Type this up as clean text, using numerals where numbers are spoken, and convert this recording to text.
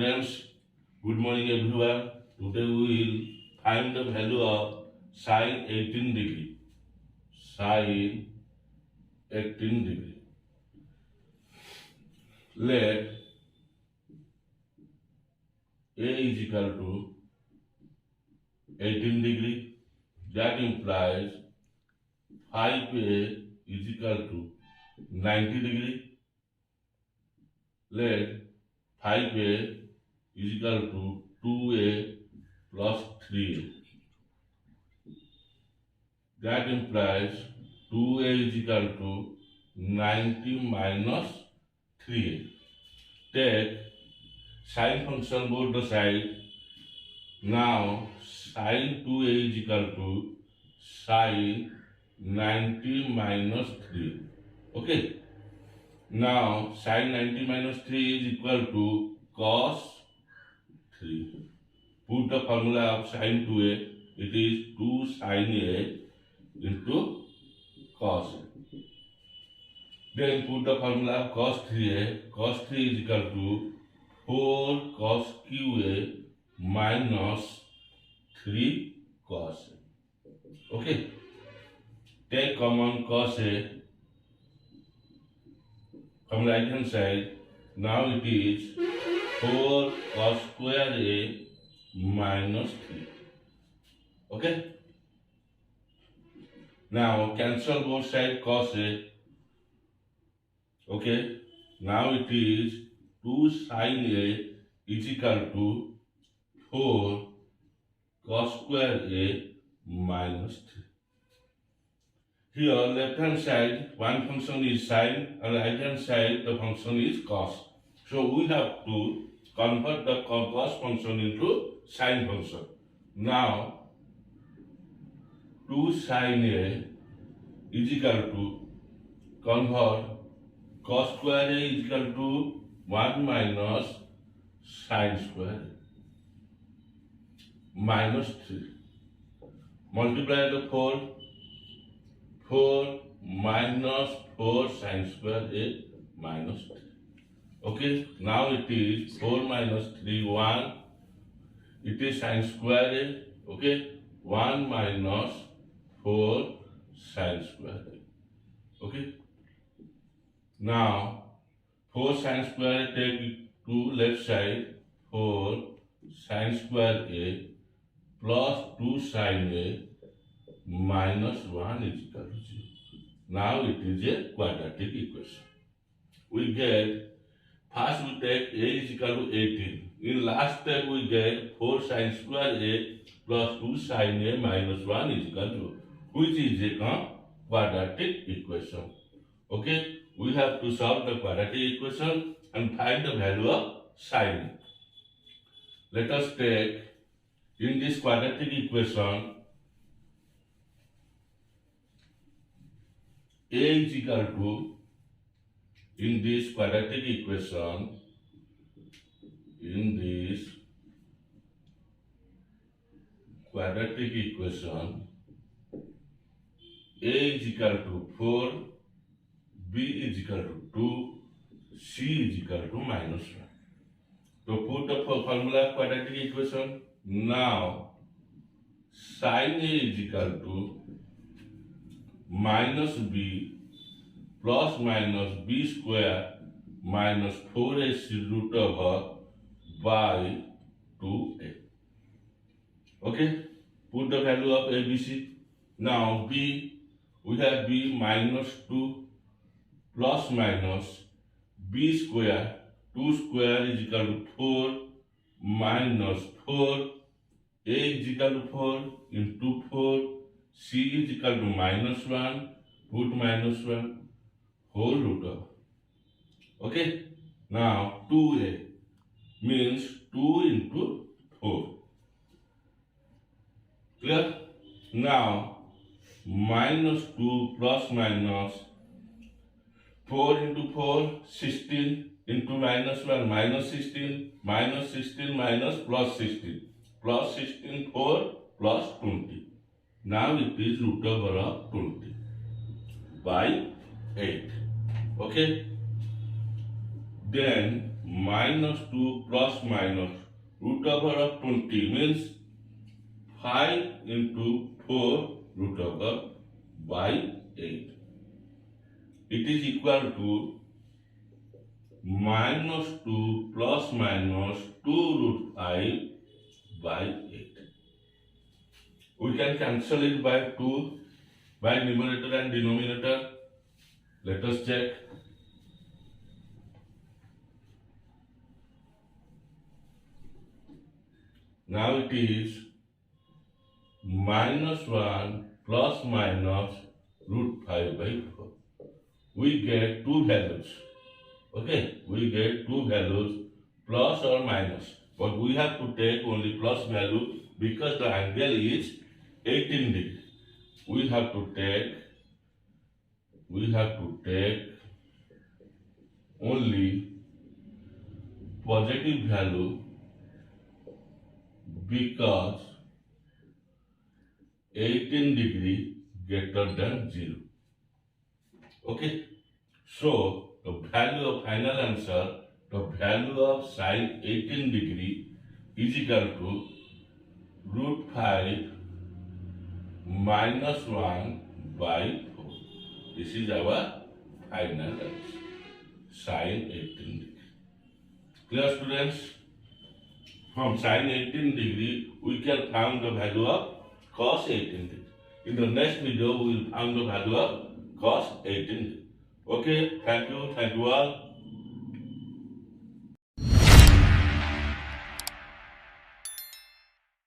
students, good morning everyone. Today we will find the value of sine 18 degree. Sine 18 degree. Let A is equal to 18 degree. That implies 5A is equal to 90 degree. Let 5A is equal to 2A plus 3A. That implies 2A is equal to 90 minus 3A. Take sine function both the side. Now sine 2A is equal to sine 90 minus 3. Okay. Now sine 90 minus 3 is equal to cos 3. Put the formula of sine 2A. It is 2 sine A into cos A. Then put the formula of cos 3A. Cos 3 is equal to 4 cos QA minus 3 cos A. Okay. Take common cos A from right hand side. Now it is 4 cos square A minus 3. Okay. Now cancel both sides cos A. Okay. Now it is 2 sine A is equal to 4 cos square A minus 3. Here left hand side one function is sine and right hand side the function is cos. So we have to convert the cos function into sine function. Now 2 sine A is equal to convert cos square A is equal to 1 minus sine square A minus 3. Multiply the 4 minus 4 sine square A minus 3. Okay, now it is 4 minus 3, 1. It is sine square A. Okay, 1 minus 4 sine square A. Okay. Now 4 sine square A take to left side. 4 sine square A plus 2 sine A minus 1 is equal to 0. Now it is a quadratic equation. We get, first we take A is equal to 18. In last step we get 4 sine square A plus 2 sine A minus 1 is equal to 0, which is a quadratic equation. Okay, we have to solve the quadratic equation and find the value of sine. Let us take in this quadratic equation A is equal to, in this quadratic equation, A is equal to 4, B is equal to 2, C is equal to minus 1. So put the formula of quadratic equation. Now sine A is equal to minus B plus minus B square minus 4AC root over by 2A. Okay, put the value of ABC. Now B, we have B minus 2 plus minus B square, 2 square is equal to 4 minus 4, A is equal to 4 into 4, C is equal to minus 1, put minus 1, whole root over. Okay, now 2A means 2 into 4. Clear? Now minus 2 plus minus 4 into 4, 16 into minus 1, minus 16, minus 16 minus plus 16, plus 16, 4 plus 20. Now it is root over of 20 by 8. Okay. Then minus 2 plus minus root over of 20 means 5 into 4 root over by 8. It is equal to minus 2 plus minus 2 root 5 by 8. We can cancel it by 2 by numerator and denominator. Let us check. Now it is minus 1 plus minus root 5 by 4. We get two values. Okay, we get two values plus or minus. But we have to take only plus value because the angle is 18 degree. We have to take only positive value because 18 degree greater than 0. Okay, so the value of final answer, the value of sine 18 degree is equal to root 5 minus 1 by 4. This is our final answer, sine 18 degree. Clear, students? From sine 18 degree, we can find the value of cos 18 degree. In the next video, we will find the value of cos 18 degree. Okay, thank you all.